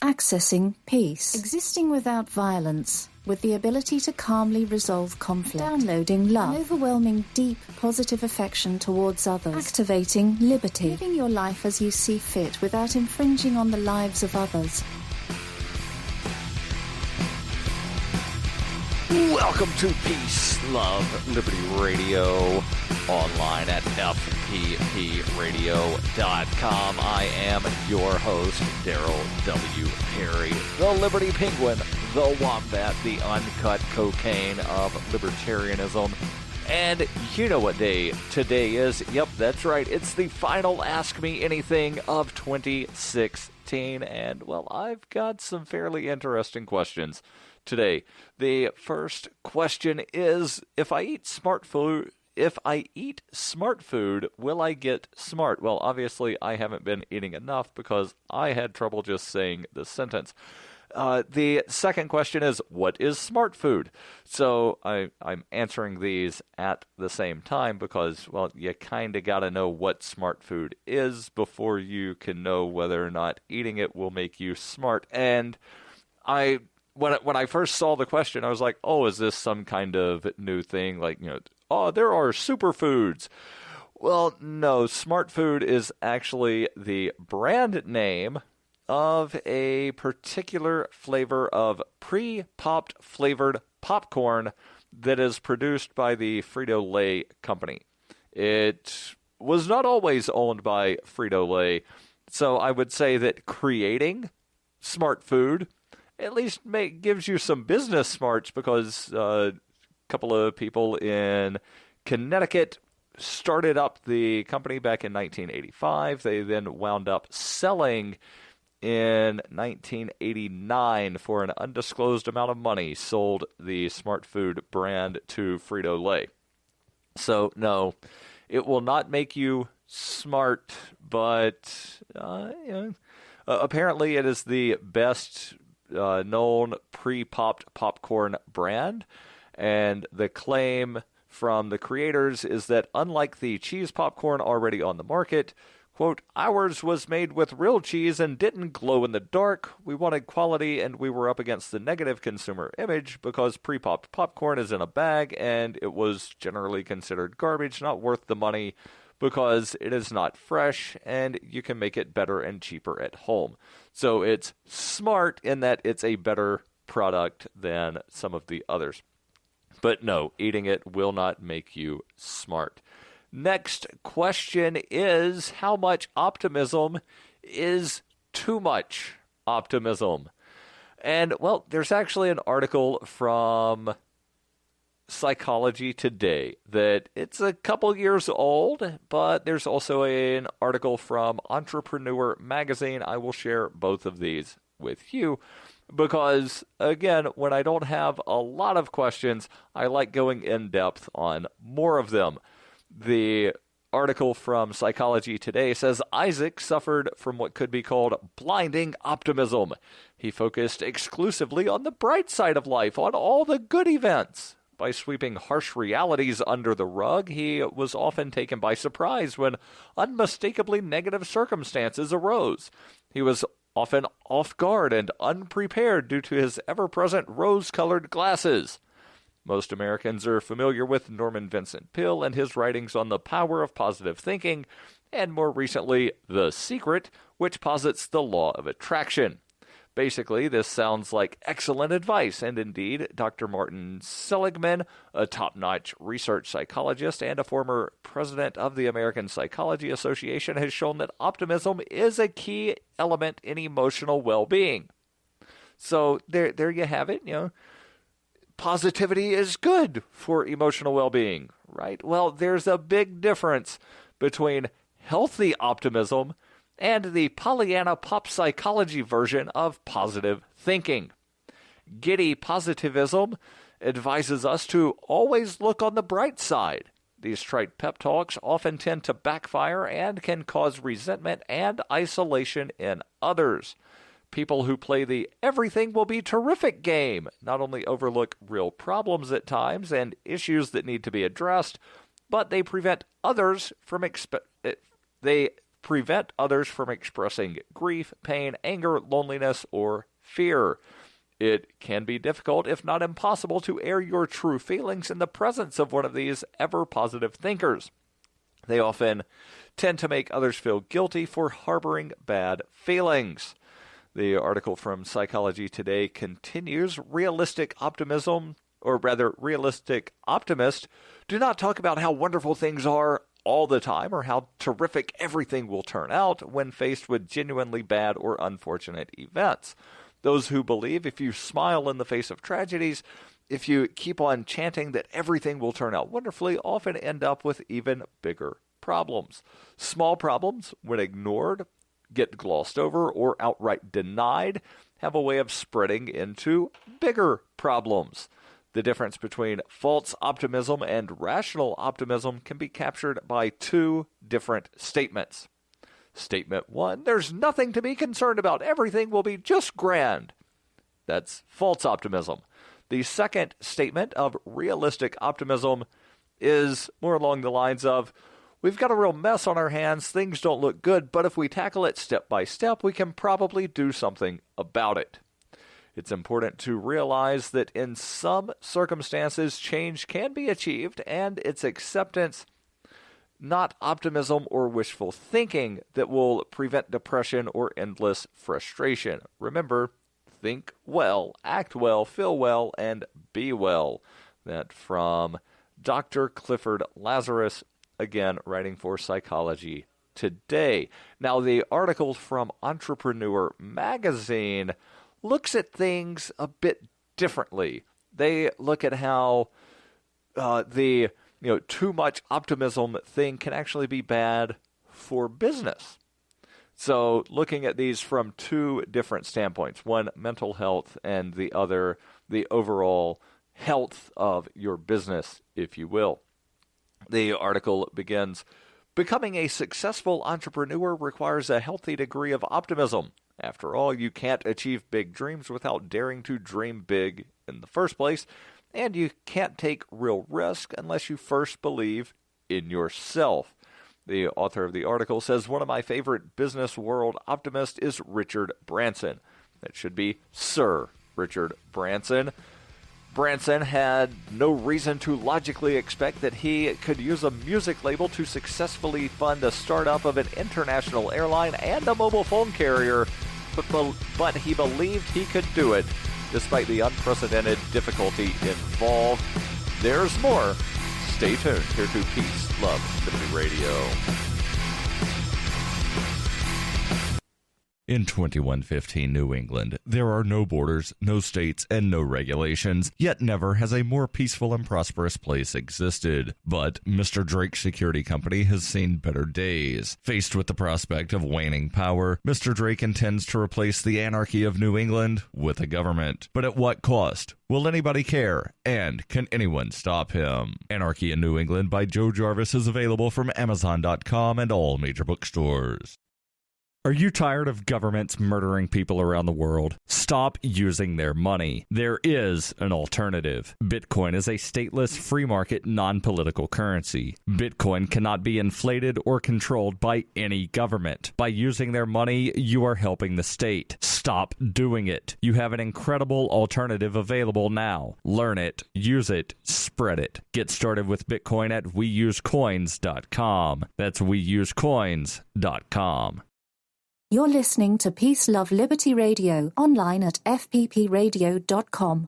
Accessing peace. Existing without violence, with the ability to calmly resolve conflict. Downloading love. An overwhelming, deep, positive affection towards others. Activating liberty. Living your life as you see fit without infringing on the lives of others. Welcome to Peace, Love, Liberty Radio, online at fppradio.com. I am your host, Darryl W. Perry, the Liberty Penguin, the Wombat, the uncut cocaine of libertarianism. And you know what day today is. Yep, that's right. It's the final Ask Me Anything of 2016. And, well, I've got some fairly interesting questions today. The first question is, if I eat smart food, will I get smart? Well, obviously, I haven't been eating enough because I had trouble just saying the sentence. The second question is, what is smart food? So I'm answering these at the same time because, well, you kind of got to know what smart food is before you can know whether or not eating it will make you smart. And when I first saw the question, I was like, oh, is this some kind of new thing? Like, oh, there are superfoods. Well, no, smart food is actually the brand name of a particular flavor of pre-popped flavored popcorn that is produced by the Frito-Lay company. It was not always owned by Frito-Lay, so I would say that creating smart food at least gives you some business smarts, because a couple of people in Connecticut started up the company back in 1985. They then wound up selling in 1989 for an undisclosed amount of money, sold the Smart Food brand to Frito-Lay. So, no, it will not make you smart, but apparently it is the best known pre-popped popcorn brand, and the claim from the creators is that unlike the cheese popcorn already on the market, quote, ours was made with real cheese and didn't glow in the dark. We wanted quality, and we were up against the negative consumer image because pre-popped popcorn is in a bag and it was generally considered garbage, not worth the money, because it is not fresh and you can make it better and cheaper at home. So it's smart in that it's a better product than some of the others. But no, eating it will not make you smart. Next question is, how much optimism is too much optimism? And, well, there's actually an article from Psychology Today that it's a couple years old, but there's also an article from Entrepreneur Magazine. I will share both of these with you because, again, when I don't have a lot of questions, I like going in depth on more of them. The article from Psychology Today says Isaac suffered from what could be called blinding optimism. He focused exclusively on the bright side of life, on all the good events. By sweeping harsh realities under the rug, he was often taken by surprise when unmistakably negative circumstances arose. He was often off guard and unprepared due to his ever-present rose-colored glasses. Most Americans are familiar with Norman Vincent Peale and his writings on the power of positive thinking, and more recently, The Secret, which posits the law of attraction. Basically, this sounds like excellent advice, and indeed, Dr. Martin Seligman, a top-notch research psychologist and a former president of the American Psychology Association, has shown that optimism is a key element in emotional well-being. So there you have it, Positivity is good for emotional well-being, right? Well, there's a big difference between healthy optimism and the Pollyanna pop psychology version of positive thinking. Giddy positivism advises us to always look on the bright side. These trite pep talks often tend to backfire and can cause resentment and isolation in others. People who play the everything will be terrific game not only overlook real problems at times and issues that need to be addressed, but they prevent others from prevent others from expressing grief, pain, anger, loneliness, or fear. It can be difficult, if not impossible, to air your true feelings in the presence of one of these ever-positive thinkers. They often tend to make others feel guilty for harboring bad feelings. The article from Psychology Today continues, realistic optimism, or rather realistic optimists, do not talk about how wonderful things are all the time or how terrific everything will turn out when faced with genuinely bad or unfortunate events. Those who believe if you smile in the face of tragedies, if you keep on chanting that everything will turn out wonderfully, often end up with even bigger problems. Small problems, when ignored, get glossed over, or outright denied, have a way of spreading into bigger problems. The difference between false optimism and rational optimism can be captured by two different statements. Statement 1, there's nothing to be concerned about. Everything will be just grand. That's false optimism. The second statement of realistic optimism is more along the lines of, we've got a real mess on our hands, things don't look good, but if we tackle it step by step, we can probably do something about it. It's important to realize that in some circumstances, change can be achieved, and its acceptance, not optimism or wishful thinking, that will prevent depression or endless frustration. Remember, think well, act well, feel well, and be well. That from Dr. Clifford Lazarus, again, writing for Psychology Today. Now, the article from Entrepreneur Magazine looks at things a bit differently. They look at how the too much optimism thing can actually be bad for business. So looking at these from two different standpoints, one mental health and the other the overall health of your business, if you will. The article begins, becoming a successful entrepreneur requires a healthy degree of optimism. After all, you can't achieve big dreams without daring to dream big in the first place, and you can't take real risk unless you first believe in yourself. The author of the article says, one of my favorite business world optimists is Richard Branson. That should be Sir Richard Branson. Branson had no reason to logically expect that he could use a music label to successfully fund the startup of an international airline and a mobile phone carrier, but he believed he could do it despite the unprecedented difficulty involved. There's more. Stay tuned here to Peace, Love, Liberty Radio. In 2115 New England, there are no borders, no states, and no regulations, yet never has a more peaceful and prosperous place existed. But Mr. Drake's security company has seen better days. Faced with the prospect of waning power, Mr. Drake intends to replace the anarchy of New England with a government. But at what cost? Will anybody care? And can anyone stop him? Anarchy in New England by Joe Jarvis is available from Amazon.com and all major bookstores. Are you tired of governments murdering people around the world? Stop using their money. There is an alternative. Bitcoin is a stateless, free market, non-political currency. Bitcoin cannot be inflated or controlled by any government. By using their money, you are helping the state. Stop doing it. You have an incredible alternative available now. Learn it, use it, spread it. Get started with Bitcoin at weusecoins.com. That's weusecoins.com. You're listening to Peace, Love, Liberty Radio, online at fppradio.com.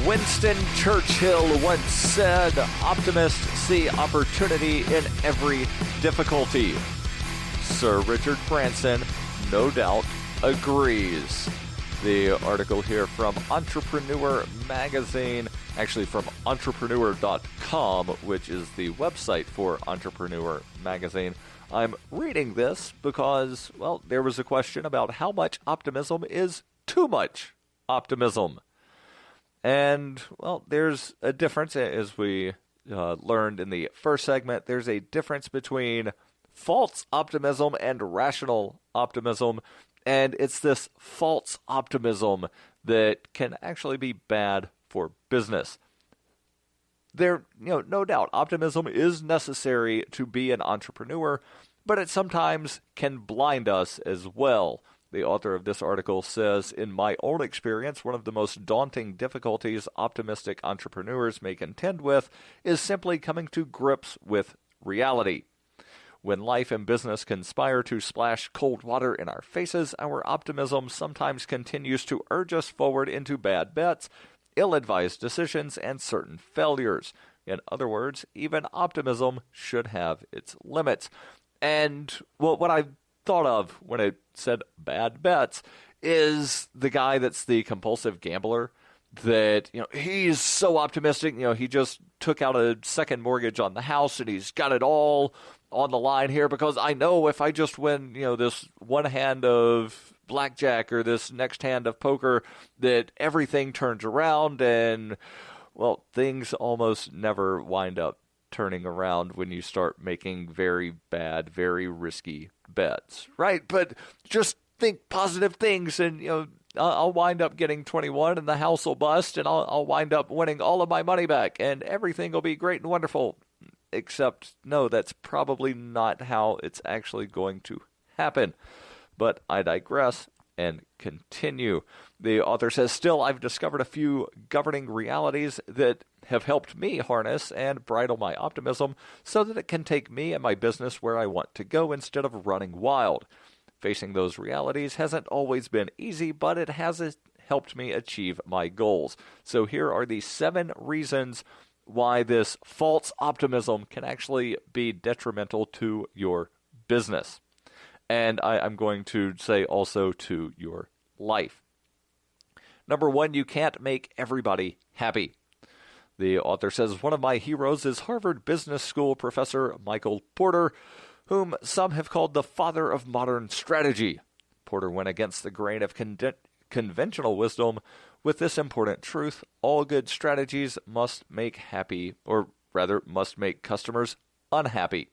Winston Churchill once said, optimists see opportunity in every difficulty. Sir Richard Branson, no doubt, agrees. The article here from Entrepreneur Magazine, actually from entrepreneur.com, which is the website for Entrepreneur Magazine. I'm reading this because, well, there was a question about how much optimism is too much optimism. And, well, there's a difference, as we learned in the first segment. There's a difference between false optimism and rational optimism, and it's this false optimism that can actually be bad for business. no doubt, optimism is necessary to be an entrepreneur, but it sometimes can blind us as well. The author of this article says, in my own experience, one of the most daunting difficulties optimistic entrepreneurs may contend with is simply coming to grips with reality. When life and business conspire to splash cold water in our faces, our optimism sometimes continues to urge us forward into bad bets, ill-advised decisions, and certain failures. In other words, even optimism should have its limits. And what I thought of when it said bad bets is the guy that's the compulsive gambler that, he's so optimistic, he just took out a second mortgage on the house and he's got it all on the line here because I know if I just win, this one hand of blackjack or this next hand of poker that everything turns around and, well, things almost never wind up turning around when you start making very bad, very risky bets, right? But just think positive things and, I'll wind up getting 21 and the house will bust and I'll wind up winning all of my money back and everything will be great and wonderful. Except, no, that's probably not how it's actually going to happen. But I digress and continue. The author says, still, I've discovered a few governing realities that have helped me harness and bridle my optimism so that it can take me and my business where I want to go instead of running wild. Facing those realities hasn't always been easy, but it has helped me achieve my goals. So here are the 7 reasons why this false optimism can actually be detrimental to your business. And I'm going to say also to your life. Number 1, you can't make everybody happy. The author says, one of my heroes is Harvard Business School professor Michael Porter, whom some have called the father of modern strategy. Porter went against the grain of conventional wisdom with this important truth: all good strategies must make customers unhappy.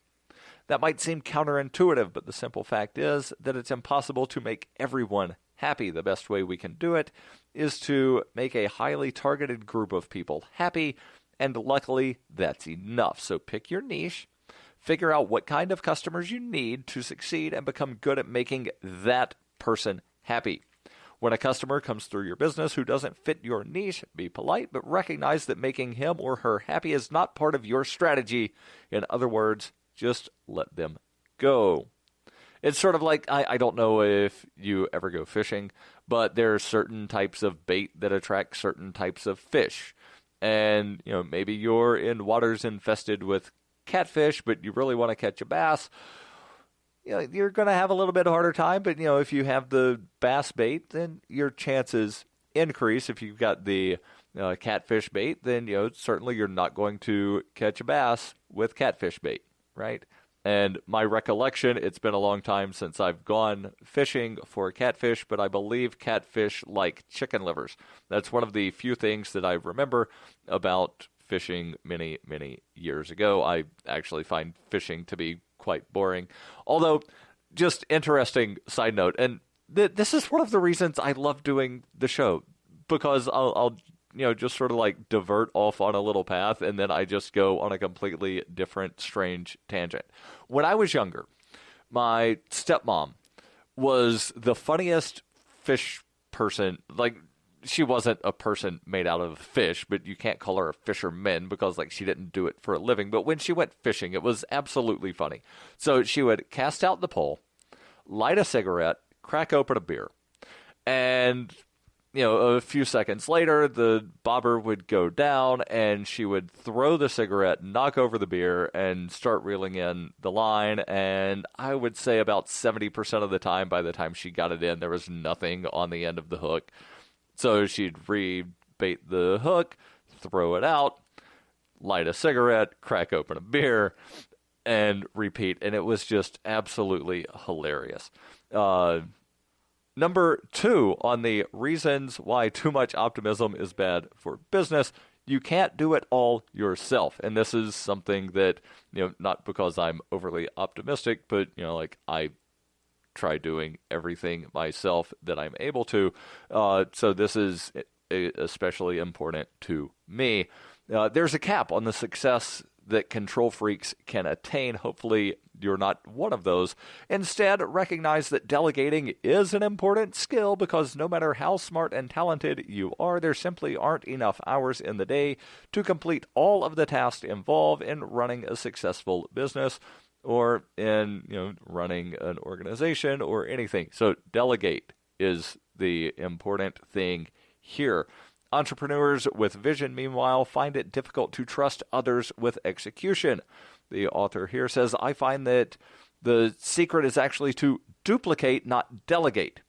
That might seem counterintuitive, but the simple fact is that it's impossible to make everyone happy. The best way we can do it is to make a highly targeted group of people happy, and luckily that's enough. So pick your niche, figure out what kind of customers you need to succeed, and become good at making that person happy. When a customer comes through your business who doesn't fit your niche, be polite, but recognize that making him or her happy is not part of your strategy. In other words, just let them go. It's sort of like, I don't know if you ever go fishing, but there are certain types of bait that attract certain types of fish. And, maybe you're in waters infested with catfish, but you really want to catch a bass. You're going to have a little bit harder time, but, if you have the bass bait, then your chances increase. If you've got the catfish bait, then, certainly you're not going to catch a bass with catfish bait, right? And my recollection, it's been a long time since I've gone fishing for catfish, but I believe catfish like chicken livers. That's one of the few things that I remember about fishing many, many years ago. I actually find fishing to be quite boring. Although, just interesting side note, and this is one of the reasons I love doing the show, because I'll just sort of like divert off on a little path, and then I just go on a completely different, strange tangent. When I was younger, my stepmom was the funniest fish person. Like, she wasn't a person made out of fish, but you can't call her a fisherman because, she didn't do it for a living. But when she went fishing, it was absolutely funny. So she would cast out the pole, light a cigarette, crack open a beer, and a few seconds later, the bobber would go down, and she would throw the cigarette, knock over the beer, and start reeling in the line. And I would say about 70% of the time, by the time she got it in, there was nothing on the end of the hook. So she'd re-bait the hook, throw it out, light a cigarette, crack open a beer, and repeat. And it was just absolutely hilarious. Number 2 on the reasons why too much optimism is bad for business: you can't do it all yourself. And this is something that, not because I'm overly optimistic, but, I try doing everything myself that I'm able to. So this is especially important to me. there's a cap on the success that control freaks can attain. Hopefully, you're not one of those. Instead, recognize that delegating is an important skill because no matter how smart and talented you are, there simply aren't enough hours in the day to complete all of the tasks involved in running a successful business or in running an organization or anything. So delegate is the important thing here. Entrepreneurs with vision, meanwhile, find it difficult to trust others with execution. The author here says, I find that the secret is actually to duplicate, not delegate.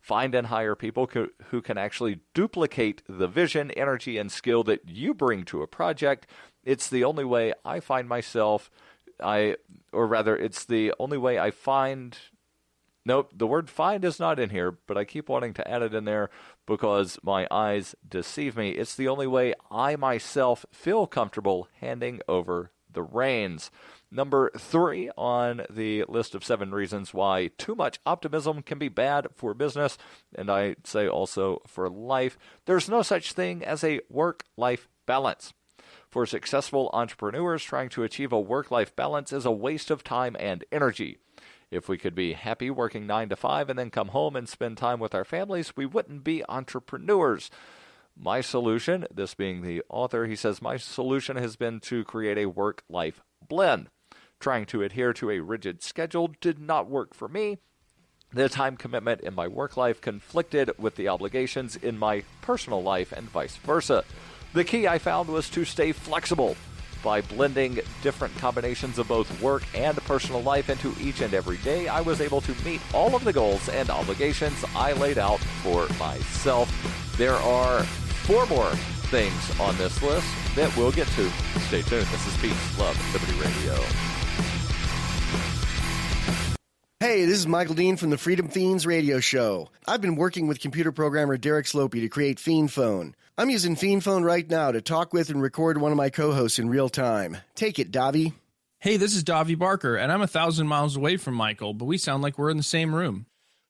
Find and hire people who can actually duplicate the vision, energy, and skill that you bring to a project. It's the only way I find myself, it's the only way I find... Nope, the word find is not in here, but I keep wanting to add it in there because my eyes deceive me. It's the only way I myself feel comfortable handing over the reins. Number 3 on the list of 7 reasons why too much optimism can be bad for business, and I say also for life. There's no such thing as a work-life balance. For successful entrepreneurs, trying to achieve a work-life balance is a waste of time and energy. If we could be happy working 9 to 5 and then come home and spend time with our families, we wouldn't be entrepreneurs. My solution, this being the author, he says, my solution has been to create a work-life blend. Trying to adhere to a rigid schedule did not work for me. The time commitment in my work life conflicted with the obligations in my personal life and vice versa. The key I found was to stay flexible. By blending different combinations of both work and personal life into each and every day, I was able to meet all of the goals and obligations I laid out for myself. There are 4 more things on this list that we'll get to. Stay tuned. This is Peace, Love, Liberty Radio. Hey, this is Michael Dean from the Freedom Fiends radio show. I've been working with computer programmer Derek Slopey to create Fiend Phone. I'm using Fiend Phone right now to talk with and record one of my co-hosts in real time. Take it, Davi. Hey, this is Davi Barker, and I'm 1,000 miles away from Michael, but we sound like we're in the same room.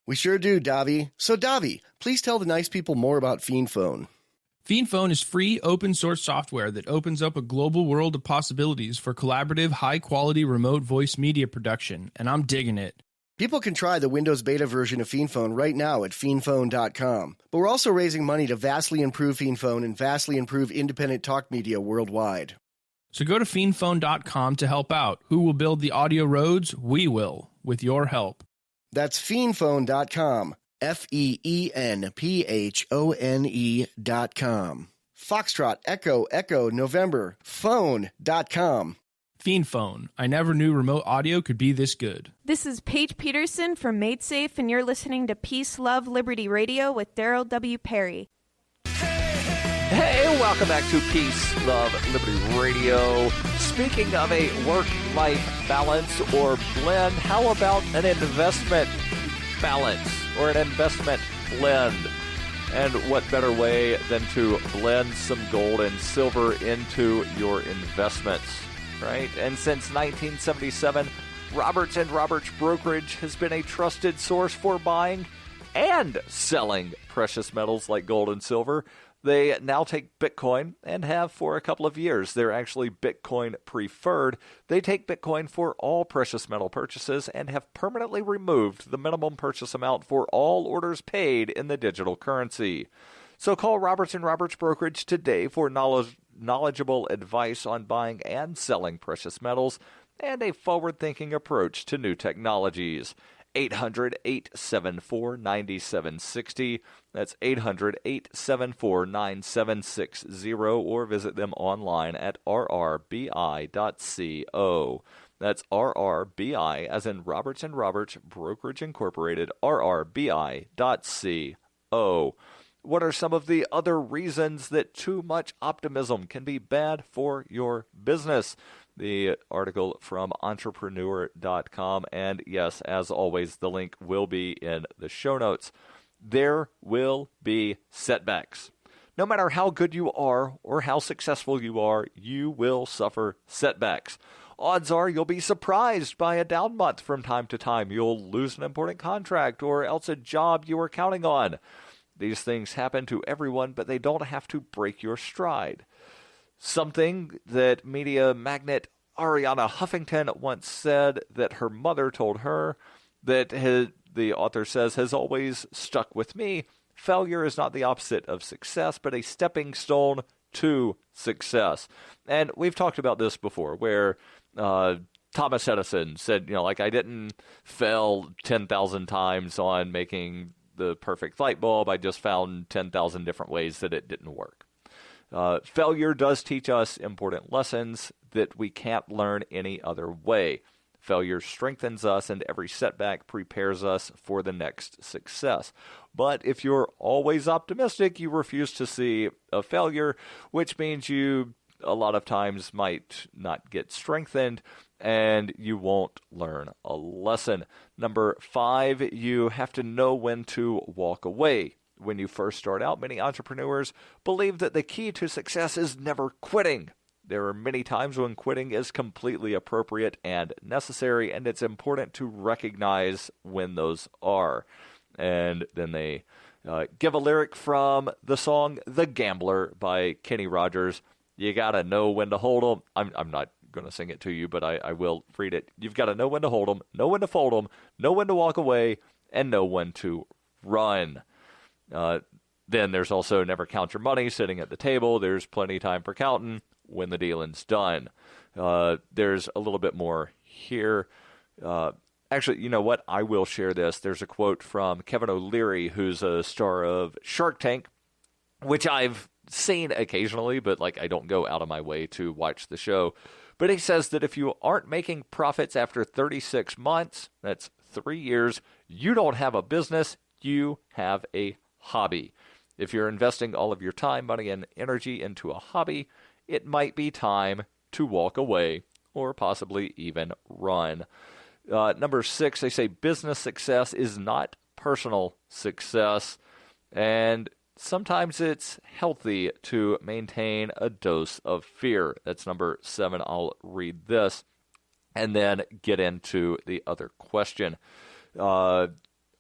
We sure do, Davi. So, Davi, please tell the nice people more about Fiend Phone. Fiend Phone is free, open-source software that opens up a global world of possibilities for collaborative, high-quality remote voice media production, and I'm digging it. People can try the Windows beta version of Fiend Phone right now at fiendphone.com. But we're also raising money to vastly improve Fiend Phone and vastly improve independent talk media worldwide. So go to fiendphone.com to help out. Who will build the audio roads? We will, with your help. That's fiendphone.com. FEENPHONE.com. Foxtrot, Echo, November, phone.com. Fiend Phone. I never knew remote audio could be this good. This is Paige Peterson from MadeSafe, and you're listening to Peace, Love, Liberty Radio with Darryl W. Perry. Hey, welcome back to Peace, Love, Liberty Radio. Speaking of a work-life balance or blend, how about an investment balance or an investment blend? And what better way than to blend some gold and silver into your investments? Right? And since 1977, Roberts & Roberts Brokerage has been a trusted source for buying and selling precious metals like gold and silver. They now take Bitcoin and have for a couple of years. They're actually Bitcoin preferred. They take Bitcoin for all precious metal purchases and have permanently removed the minimum purchase amount for all orders paid in the digital currency. So call Roberts & Roberts Brokerage today for knowledgeable advice on buying and selling precious metals and a forward-thinking approach to new technologies. 800-874-9760. That's 800-874-9760, or visit them online at rrbi.co. That's RRBI, as in Roberts & Roberts Brokerage Incorporated, rrbi.co. What are some of the other reasons that too much optimism can be bad for your business? The article from entrepreneur.com, and yes, as always, the link will be in the show notes. There will be setbacks. No matter how good you are or how successful you are, you will suffer setbacks. Odds are you'll be surprised by a down month from time to time. You'll lose an important contract or else a job you were counting on. These things happen to everyone, but they don't have to break your stride. Something that media magnate Ariana Huffington once said that her mother told her that the author says has always stuck with me. Failure is not the opposite of success, but a stepping stone to success. And we've talked about this before, where Thomas Edison said, I didn't fail 10,000 times on making the perfect light bulb. I just found 10,000 different ways that it didn't work. Failure does teach us important lessons that we can't learn any other way. Failure strengthens us, and every setback prepares us for the next success. But if you're always optimistic, you refuse to see a failure, which means you a lot of times might not get strengthened, and you won't learn a lesson. Number 5, you have to know when to walk away. When you first start out, many entrepreneurs believe that the key to success is never quitting. There are many times when quitting is completely appropriate and necessary, and it's important to recognize when those are. And then they give a lyric from the song The Gambler by Kenny Rogers. You got to know when to hold 'em. I'm not going to sing it to you, but I will read it. You've got to know when to hold 'em, know when to fold 'em, know when to walk away, and know when to run. Then there's also never count your money sitting at the table. There's plenty of time for counting when the dealing's done. There's a little bit more here. Actually, you know what? I will share this. There's a quote from Kevin O'Leary, who's a star of Shark Tank, which I've seen occasionally, but I don't go out of my way to watch the show. But he says that if you aren't making profits after 36 months, that's 3 years, you don't have a business, you have a hobby. If you're investing all of your time, money, and energy into a hobby, it might be time to walk away or possibly even run. Number 6, they say business success is not personal success, and sometimes it's healthy to maintain a dose of fear. That's number 7. I'll read this and then get into the other question.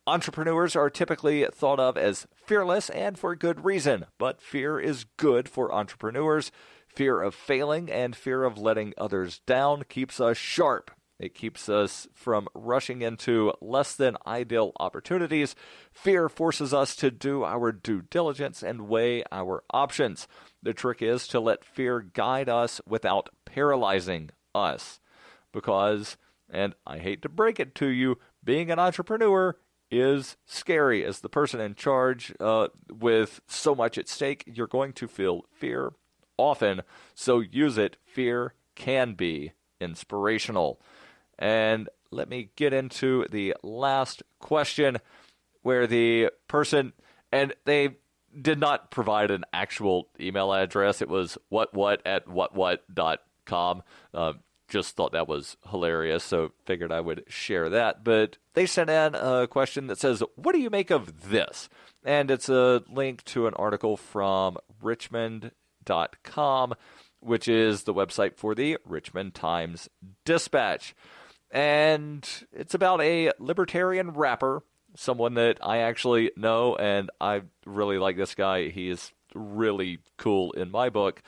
Entrepreneurs are typically thought of as fearless, and for good reason, but fear is good for entrepreneurs. Fear of failing and fear of letting others down keeps us sharp. It keeps us from rushing into less than ideal opportunities. Fear forces us to do our due diligence and weigh our options. The trick is to let fear guide us without paralyzing us. Because, and I hate to break it to you, being an entrepreneur is scary. As the person in charge with so much at stake, you're going to feel fear often, so use it. Fear can be inspirational. And let me get into the last question, where the person, and they did not provide an actual email address. It was what@what.com. Just thought that was hilarious, so figured I would share that. But they sent in a question that says, what do you make of this? And it's a link to an article from Richmond.com, which is the website for the Richmond Times-Dispatch. And it's about a libertarian rapper, someone that I actually know, and I really like this guy. He is really cool in my book.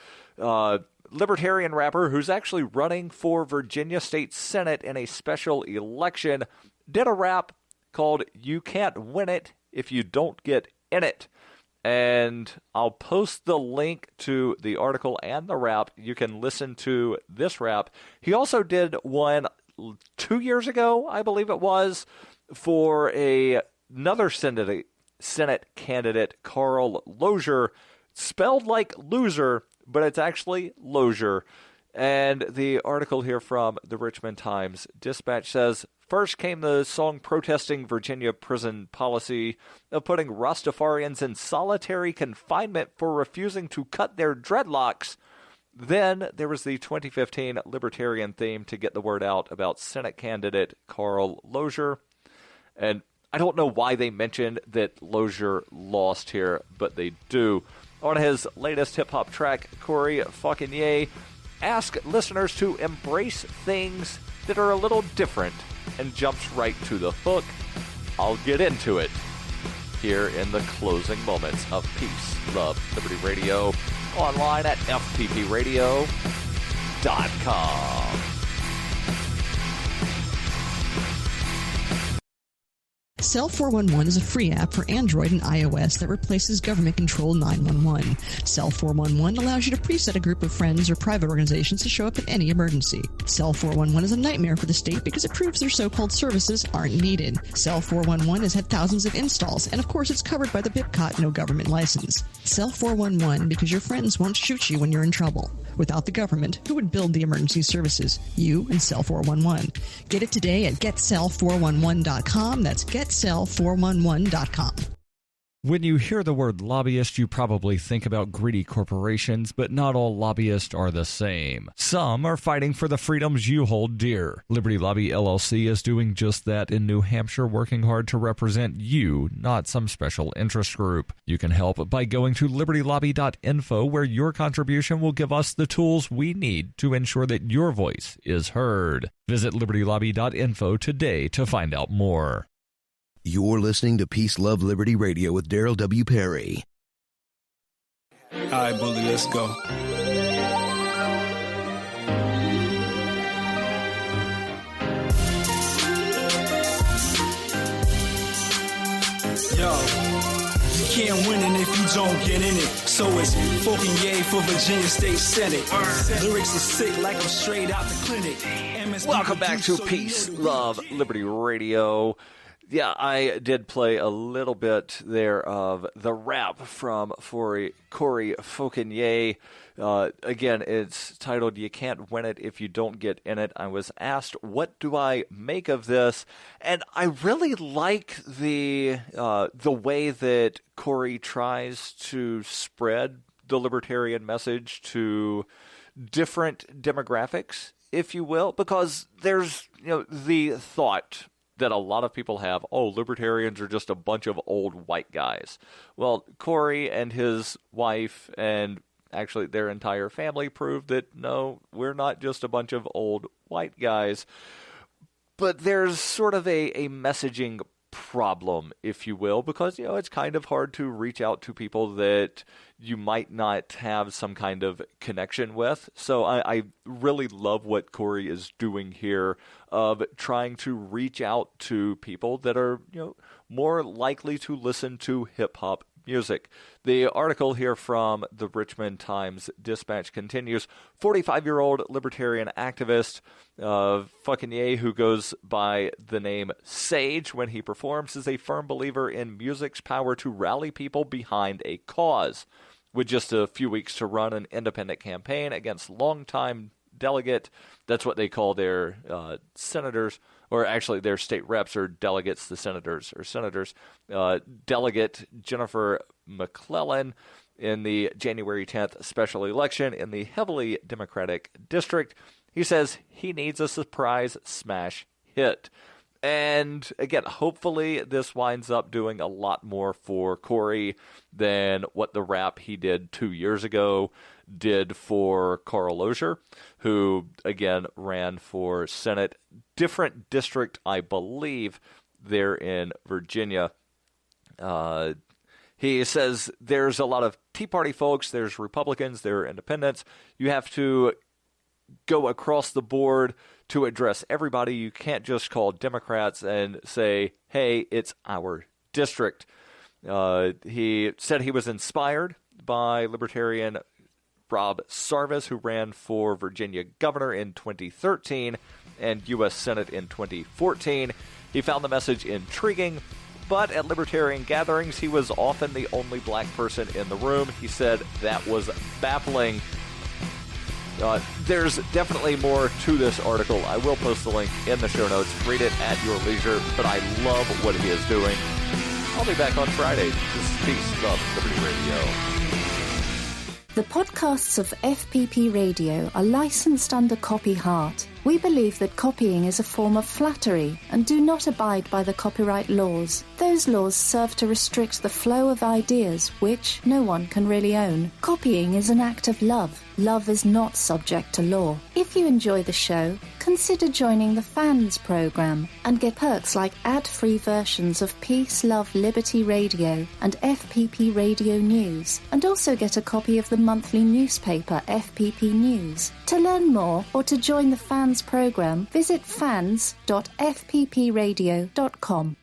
Libertarian rapper who's actually running for Virginia State Senate in a special election did a rap called You Can't Win It If You Don't Get In It. And I'll post the link to the article and the rap. You can listen to this rap. He also did one 2 years ago, I believe it was, for another Senate candidate, Carl Lozier, spelled like loser, but it's actually Lozier. And the article here from the Richmond Times-Dispatch says, first came the song protesting Virginia prison policy of putting Rastafarians in solitary confinement for refusing to cut their dreadlocks. Then there was the 2015 Libertarian theme to get the word out about Senate candidate Carl Lozier. And I don't know why they mentioned that Lozier lost here, but they do. On his latest hip-hop track, Corey Fucking Ye asked listeners to embrace things that are a little different and jumps right to the hook. I'll get into it here in the closing moments of Peace, Love, Liberty Radio. online at fppradio.com. Cell 411 is a free app for Android and iOS that replaces government-controlled 911. Cell 411 allows you to preset a group of friends or private organizations to show up in any emergency. Cell 411 is a nightmare for the state because it proves their so-called services aren't needed. Cell 411 has had thousands of installs, and of course it's covered by the BIPCOT no government license. Cell 411 because your friends won't shoot you when you're in trouble. Without the government, who would build the emergency services? You and Cell 411. Get it today at getcell411.com. That's getcell411.com. When you hear the word lobbyist, you probably think about greedy corporations, but not all lobbyists are the same. Some are fighting for the freedoms you hold dear. Liberty Lobby LLC is doing just that in New Hampshire, working hard to represent you, not some special interest group. You can help by going to libertylobby.info, where your contribution will give us the tools we need to ensure that your voice is heard. Visit libertylobby.info today to find out more. You're listening to Peace, Love, Liberty Radio with Darryl W. Perry. All right, bully, let's go. Yo, you can't win it if you don't get in it. So it's fucking yay for Virginia State Senate. Lyrics are sick like I'm straight out the clinic. Welcome back to Peace, Love, Liberty Radio. Yeah, I did play a little bit there of the rap from Corey Fauconnier. Again, it's titled "You Can't Win It If You Don't Get In It." I was asked, what do I make of this? And I really like the way that Corey tries to spread the libertarian message to different demographics, if you will, because there's the thought that a lot of people have, libertarians are just a bunch of old white guys. Well, Corey and his wife and actually their entire family proved that, no, we're not just a bunch of old white guys. But there's sort of a messaging problem, if you will, because, it's kind of hard to reach out to people that you might not have some kind of connection with. So I really love what Corey is doing here of trying to reach out to people that are, more likely to listen to hip-hop music. The article here from the Richmond Times-Dispatch continues. 45-year-old libertarian activist Fauconnier, who goes by the name Sage when he performs, is a firm believer in music's power to rally people behind a cause. With just a few weeks to run an independent campaign against longtime delegate, that's what they call their senators, or actually their state reps or delegates, the senators or senators, Delegate Jennifer McClellan in the January 10th special election in the heavily Democratic district. He says he needs a surprise smash hit. And again, hopefully this winds up doing a lot more for Corey than what the rap he did 2 years ago did for Carl Lozier, who, again, ran for Senate, different district, I believe, there in Virginia. He says there's a lot of Tea Party folks, there's Republicans, there are independents. You have to go across the board to address everybody. You can't just call Democrats and say, hey, it's our district. He said he was inspired by Libertarian Rob Sarvis, who ran for Virginia governor in 2013 and U.S. Senate in 2014. He found the message intriguing, but at Libertarian gatherings, he was often the only black person in the room. He said that was baffling. There's definitely more to this article. I will post the link in the show notes. Read it at your leisure, but I love what he is doing. I'll be back on Friday. This is Peace, Love, Liberty Radio. The podcasts of FPP Radio are licensed under Copy Heart. We believe that copying is a form of flattery and do not abide by the copyright laws. Those laws serve to restrict the flow of ideas which no one can really own. Copying is an act of love. Love is not subject to law. If you enjoy the show, consider joining the Fans program and get perks like ad-free versions of Peace, Love, Liberty Radio and FPP Radio News, and also get a copy of the monthly newspaper FPP News. To learn more or to join the Fans program, visit fans.fppradio.com.